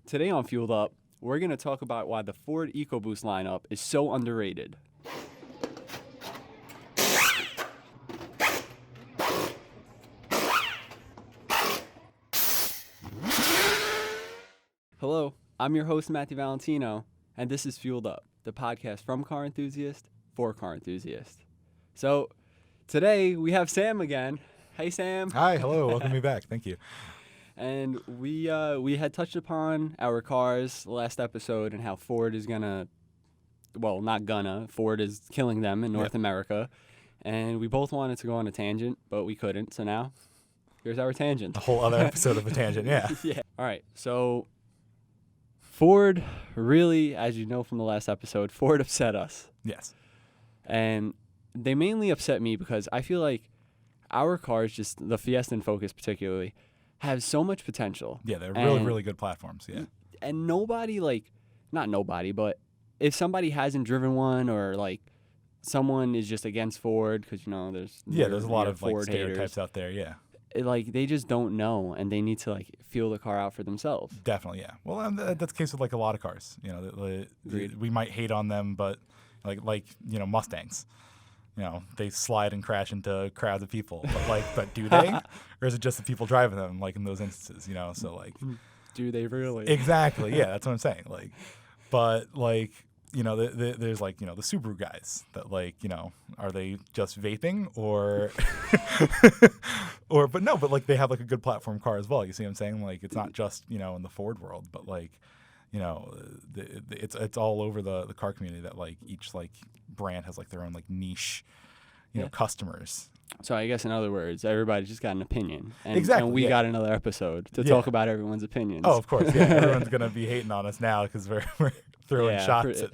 Today on Fueled Up, we're going to talk about why the Ford Ecoboost lineup is so underrated. Hello, I'm your host, Matthew Valentino, and this is Fueled Up, the podcast from car enthusiast for car enthusiast. So, today we have Sam again. Hey, Sam. Hi, hello, welcome me back. Thank you. And we had touched upon our cars last episode and how Ford is Ford is killing them in North America. And we both wanted to go on a tangent, but we couldn't. So now, here's our tangent. A whole other episode of a tangent, yeah. Yeah. All right, so Ford really, as you know from the last episode, Ford upset us. Yes. And they mainly upset me because I feel like our cars, just the Fiesta and Focus particularly, have so much potential. Yeah, they're really good platforms, yeah. And not nobody, but if somebody hasn't driven one or like someone is just against Ford because, there's a lot of Ford like stereotypes haters out there, yeah. They just don't know and they need to like feel the car out for themselves. Definitely, yeah. Well, that's the case with like a lot of cars. We might hate on them, but like Mustangs. They slide and crash into crowds of people. But do they? Or is it just the people driving them, like in those instances, So like, do they really? Exactly, yeah, that's what I'm saying. Like, but like, there's like, the Subaru guys that like, are they just vaping or, but like they have like a good platform car as well. You see what I'm saying? Like, it's not just, in the Ford world, but like, it's all over the car community that like each like brand has like their own like niche, customers. So I guess in other words, everybody's just got an opinion. And, exactly. And we got another episode to talk about everyone's opinions. Oh, of course. Yeah. Everyone's going to be hating on us now because we're throwing shots at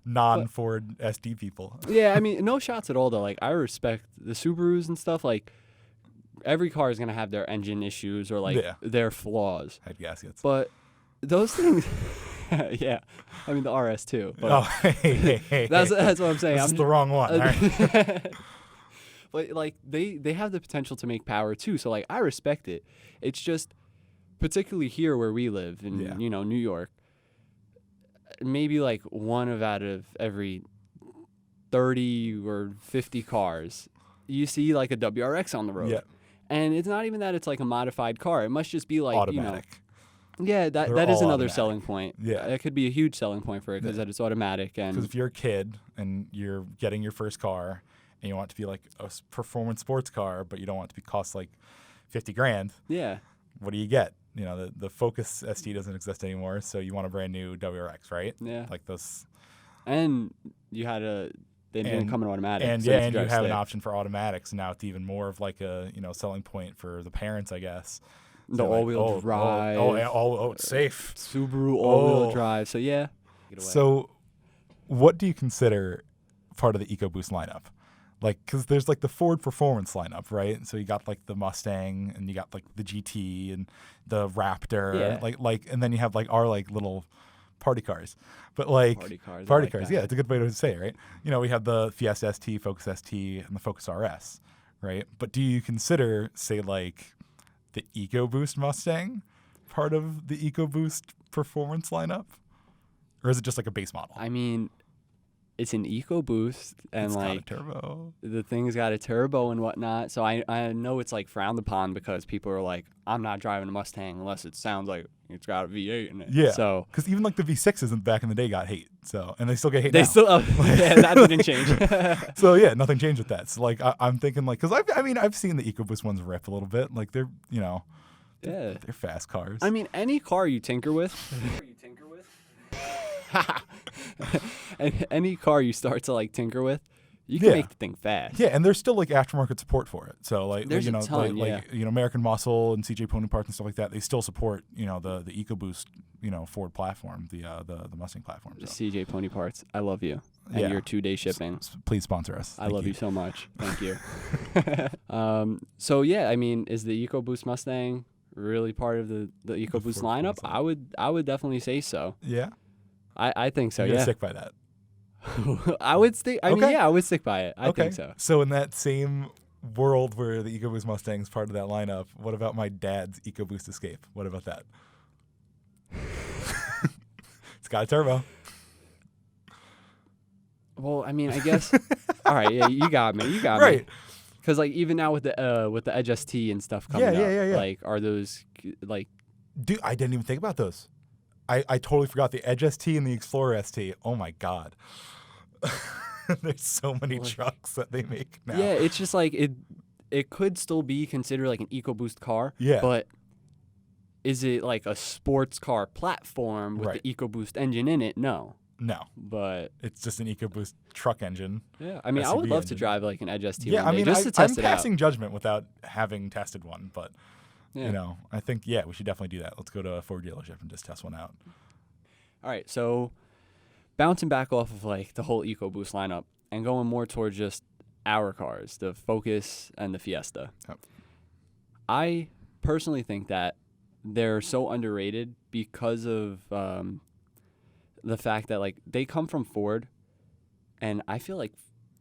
non-Ford ST people. Yeah. I mean, no shots at all though. Like I respect the Subarus and stuff. Like every car is going to have their engine issues or like their flaws. Head gaskets. But those things, yeah. I mean, the RS too. But hey. That's what I'm saying. That's the wrong one. All right. But like they have the potential to make power too. So like I respect it. It's just particularly here where we live in New York. Maybe like one out of every 30 or 50 cars, you see like a WRX on the road. Yeah. And it's not even that it's like a modified car. It must just be like automatic. Yeah, that is another automatic. Selling point. Yeah. It could be a huge selling point for it because that it's automatic. And because if you're a kid and you're getting your first car and you want it to be like a performance sports car, but you don't want it to cost like $50,000. Yeah. What do you get? The Focus ST doesn't exist anymore, so you want a brand new WRX, right? Yeah. Like this. And you had they didn't come in automatic. And so and you have an option for automatics. Now it's even more of like a selling point for the parents, I guess. The all-wheel drive. It's safe. Subaru all-wheel drive. So yeah. So, what do you consider part of the EcoBoost lineup? Like, because there's like the Ford Performance lineup, right? So you got like the Mustang, and you got like the GT and the Raptor, and then you have like our like little party cars, but like party cars. Yeah, it's a good way to say it, right? We have the Fiesta ST, Focus ST, and the Focus RS, right? But do you consider, say, like the EcoBoost Mustang part of the EcoBoost Performance lineup, or is it just like a base model? I mean, it's an EcoBoost, and it's like got a turbo. The thing's got a turbo and whatnot. So I know it's like frowned upon because people are like, I'm not driving a Mustang unless it sounds like it's got a V8 in it. Yeah. So because even like the V6s back in the day got hate. So and they still get hate. They now. still that didn't change. So yeah, nothing changed with that. So like I'm thinking like because I've seen the EcoBoost ones rip a little bit. Like they're they're fast cars. I mean, any car you tinker with. And any car you start to like tinker with, you can make the thing fast. Yeah, and there's still like aftermarket support for it. So like there's a ton, American Muscle and CJ Pony Parts and stuff like that, they still support the EcoBoost Ford platform, the Mustang platform. So. CJ Pony Parts, I love you. And your 2-day shipping. Please sponsor us. I love you so much. Thank you. So yeah, I mean, is the EcoBoost Mustang really part of the EcoBoost lineup? I would definitely say so. Yeah. I think so. You're sick by that. I would stick. I mean, yeah, I would stick by it. I think so. So in that same world where the EcoBoost Mustang is part of that lineup, what about my dad's EcoBoost Escape? What about that? It's got a turbo. Well, I mean, I guess. All right, yeah, you got me. You got Right. me. Because like even now with the Edge ST and stuff coming Yeah. like are those like? Dude, I didn't even think about those. I totally forgot the Edge ST and the Explorer ST. Oh my god. There's so many trucks that they make now. Yeah, it's just like it could still be considered like an EcoBoost car. Yeah. But is it like a sports car platform with the EcoBoost engine in it? No. No. But it's just an EcoBoost truck engine. Yeah. I mean, I would love to drive like an Edge ST one day just to test it out. I'm passing judgment without having tested one, but you know, I think we should definitely do that. Let's go to a Ford dealership and just test one out. All right, so bouncing back off of like the whole EcoBoost lineup and going more towards just our cars, the Focus and the Fiesta. Yep. I personally think that they're so underrated because of the fact that like they come from Ford, and I feel like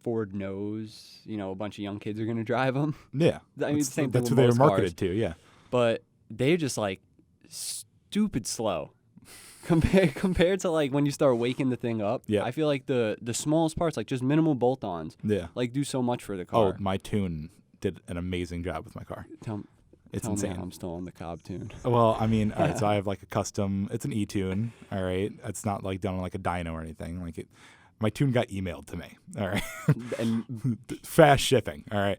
Ford knows, you know, a bunch of young kids are going to drive them. Yeah. I mean, same thing that's with who they were most marketed cars. to, yeah. But they're just like stupid slow. Compared to like when you start waking the thing up, I feel like the smallest parts, like just minimal bolt-ons, like do so much for the car. Oh, my tune did an amazing job with my car. It's insane. Me I'm still on the Cobb tune. Well, I mean, all right, so I have like a custom. It's an e-tune. All right, it's not like done on like a dyno or anything. Like my tune got emailed to me. All right, and fast shipping. All right,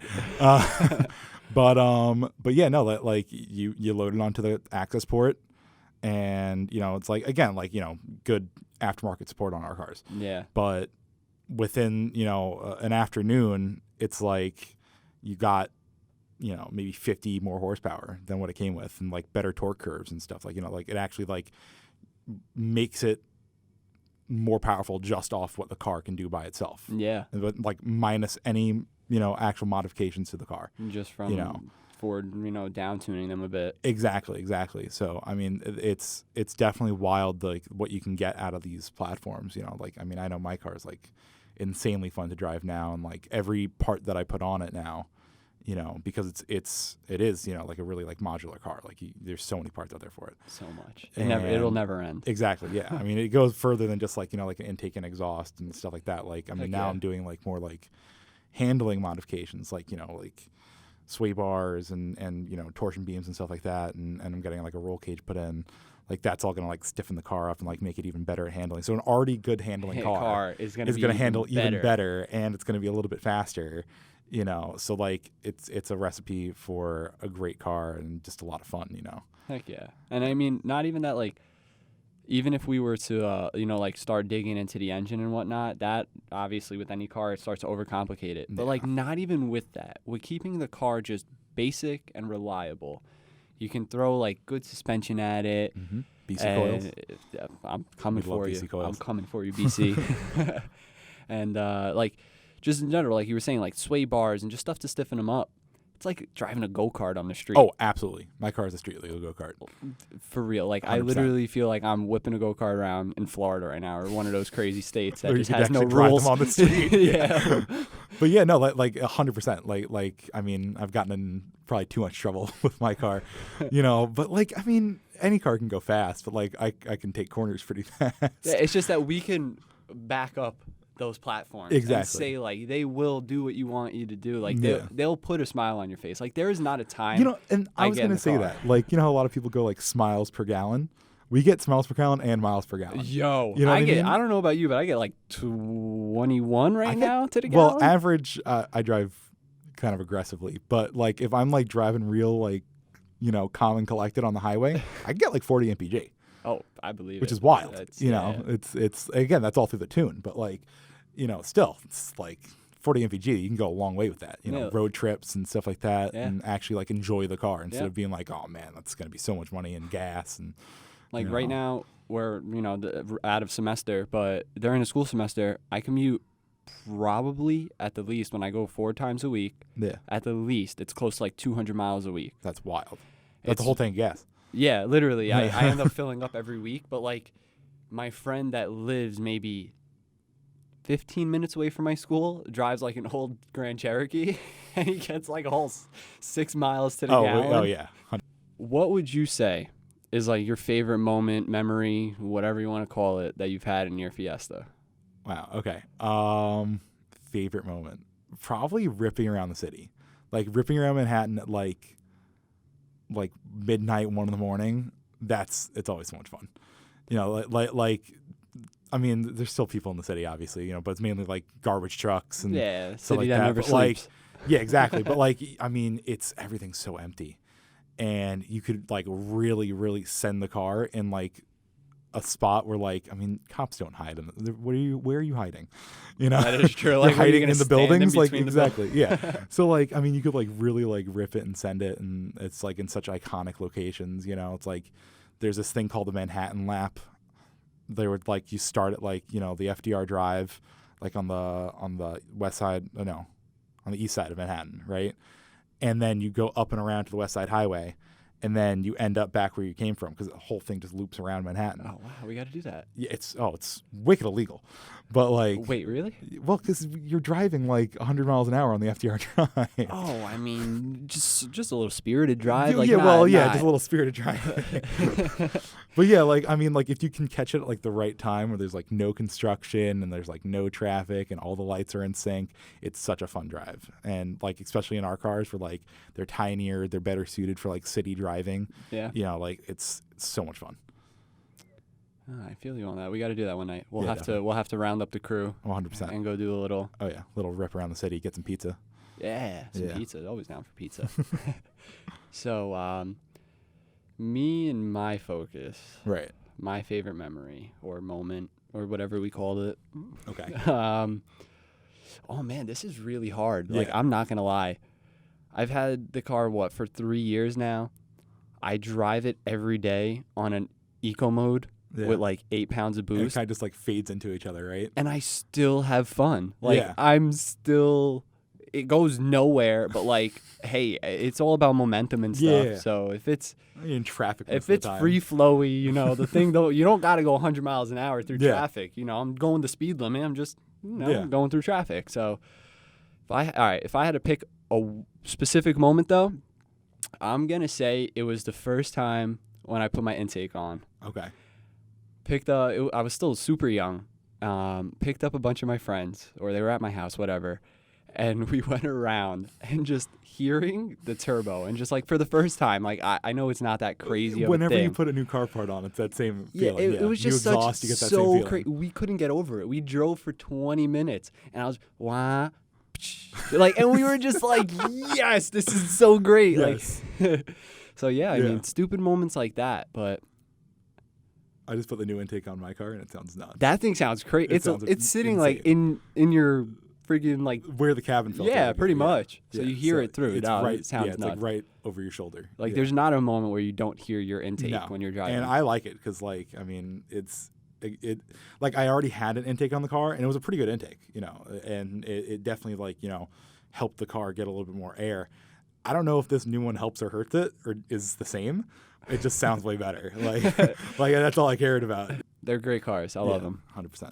but yeah, no, like you load it onto the access port. And, you know, it's like, again, like, you know, good aftermarket support on our cars. Yeah. But within, you know, an afternoon, it's like you got, you know, maybe 50 more horsepower than what it came with, and like better torque curves and stuff. Like, you know, like it actually like makes it more powerful just off what the car can do by itself. Yeah. But like minus any, you know, actual modifications to the car. Just from, you know, Ford, you know, down tuning them a bit. Exactly. So, I mean, it's definitely wild, like what you can get out of these platforms. You know, like, I mean, I know my car is like insanely fun to drive now, and like every part that I put on it now, you know, because it is, you know, like a really like modular car. Like there's so many parts out there for it. So much. It'll never end. Exactly. Yeah. I mean, it goes further than just like, you know, like an intake and exhaust and stuff like that. Like, I mean, now I'm doing like more like handling modifications, like, you know, like sway bars and you know, torsion beams and stuff like that, and I'm getting like a roll cage put in. Like that's all gonna like stiffen the car up and like make it even better at handling. So an already good handling car is gonna handle even better, and it's gonna be a little bit faster. You know, so like it's a recipe for a great car and just a lot of fun. You know. Heck yeah, and I mean, not even that, like, even if we were to, you know, like start digging into the engine and whatnot, that obviously with any car, it starts to overcomplicate it. But like not even with that, with keeping the car just basic and reliable, you can throw like good suspension at it. Mm-hmm. BC coils. I'm coming for you. BC coils. I'm coming for you, BC. And like just in general, like you were saying, like sway bars and just stuff to stiffen them up. It's like driving a go-kart on the street. Oh, absolutely. My car is a street legal go-kart. For real. Like 100%. I literally feel like I'm whipping a go-kart around in Florida right now, or one of those crazy states that just has no rules. Drive them on the street. Yeah. But yeah, no, like 100%. Like I mean, I've gotten in probably too much trouble with my car, you know. But like, I mean, any car can go fast, but like I can take corners pretty fast. Yeah, it's just that we can back up those platforms and say like they will do what you want you to do. Like they'll put a smile on your face. Like there is not a time, you know. And I was gonna say that, like, you know how a lot of people go like smiles per gallon. We get smiles per gallon and miles per gallon. Yo, you know I don't know about you, but I get like 21 now to the gallon. Well, average. I drive kind of aggressively, but like if I'm like driving real, like, you know, calm and collected on the highway, I get like 40 mpg. Oh, I believe which is wild. You know, it's again, that's all through the tune, but like, you know, still, it's like 40 mpg. You can go a long way with that. You know, road trips and stuff like that, and actually like enjoy the car instead of being like, oh man, that's gonna be so much money in gas and. Like right now, we're, you know, out of semester, but during the school semester, I commute probably at the least when I go 4 times a week. Yeah. At the least, it's close to like 200 miles a week. That's wild. That's the whole tank of gas. Yeah, literally. I end up filling up every week, but like my friend that lives maybe 15 minutes away from my school drives like an old Grand Cherokee, and he gets like a whole 6 miles to the gallon. Oh, yeah. What would you say is like your favorite moment, memory, whatever you want to call it, that you've had in your Fiesta? Wow. Okay. Favorite moment, probably ripping around the city, like ripping around Manhattan at like midnight, 1 a.m. It's always so much fun. I mean, there's still people in the city, obviously, but it's mainly like garbage trucks and stuff like that that. never But sleeps. yeah, exactly. But like, I mean, everything's so empty, and you could like really, really send the car in like a spot where like, I mean, cops don't hide. Where are you hiding? That is true. You're Like, hiding in the buildings, like exactly. Yeah. So like, I mean, you could like really like rip it and send it, and it's like in such iconic locations. It's like there's this thing called the Manhattan Lap. They would like you start at like the FDR Drive, like on the west side. No, on the east side of Manhattan, right? And then you go up and around to the West Side Highway, and then you end up back where you came from because the whole thing just loops around Manhattan. Oh wow, we got to do that. Yeah, it's wicked illegal, but like, wait, really? Well, because you're driving like 100 miles an hour on the FDR Drive. Oh, I mean, just a little spirited drive. Just a little spirited drive. But yeah, like, I mean, like if you can catch it at like the right time where there's like no construction and there's like no traffic and all the lights are in sync, it's such a fun drive. And like, especially in our cars where like they're tinier, they're better suited for like city driving. Yeah. Like it's so much fun. I feel you on that. We got to do that one night. We'll have definitely. to round up the crew 100%. and go do a little. Oh yeah, little rip around the city, get some pizza. Yeah, some pizza. Always down for pizza. So, me and my focus. Right. My favorite memory or moment or whatever we called it. Okay. Oh man, this is really hard. Yeah. Like, I'm not gonna lie. I've had the car for 3 years now. I drive it every day on an eco mode. Yeah. With like 8 pounds of And it boost. kind of just like fades into each other, right? And I still have fun. Like, Yeah. it goes nowhere, but like, hey, it's all about momentum and stuff. Yeah. So if it's You're in traffic. if it's free flowy, the thing though, you don't got to go 100 miles an hour through traffic. I'm going the speed limit. I'm just going through traffic. So if I had to pick a specific moment though, I'm gonna say it was the first time when I put my intake on. Okay. I was still super young. Picked up a bunch of my friends, or they were at my house, whatever, and we went around and just hearing the turbo and just like for the first time, like I know it's not that crazy of Whenever a thing. you put a new car part on, it's that same Yeah, feeling. it was just new exhaust, you get that same so feeling. crazy. We couldn't get over it. We drove for 20 minutes, and I was like, and we were just like, yes, this is so great. Yes. Like, so yeah, I mean, stupid moments like that, but. I just put the new intake on my car and it sounds nuts. That thing sounds crazy. It's sitting insane. like in your friggin' like where the cabin filter. yeah, pretty much. So Yeah. you hear it through. It's No, right. it sounds it's nuts. like right over your shoulder. Like there's not a moment where you don't hear your intake No. when you're driving. And I like it because like I mean it like I already had an intake on the car and it was a pretty good intake, and it definitely like helped the car get a little bit more air. I don't know if this new one helps or hurts it or is the same. It just sounds way better. Like that's all I cared about. They're great cars. I love them. 100%.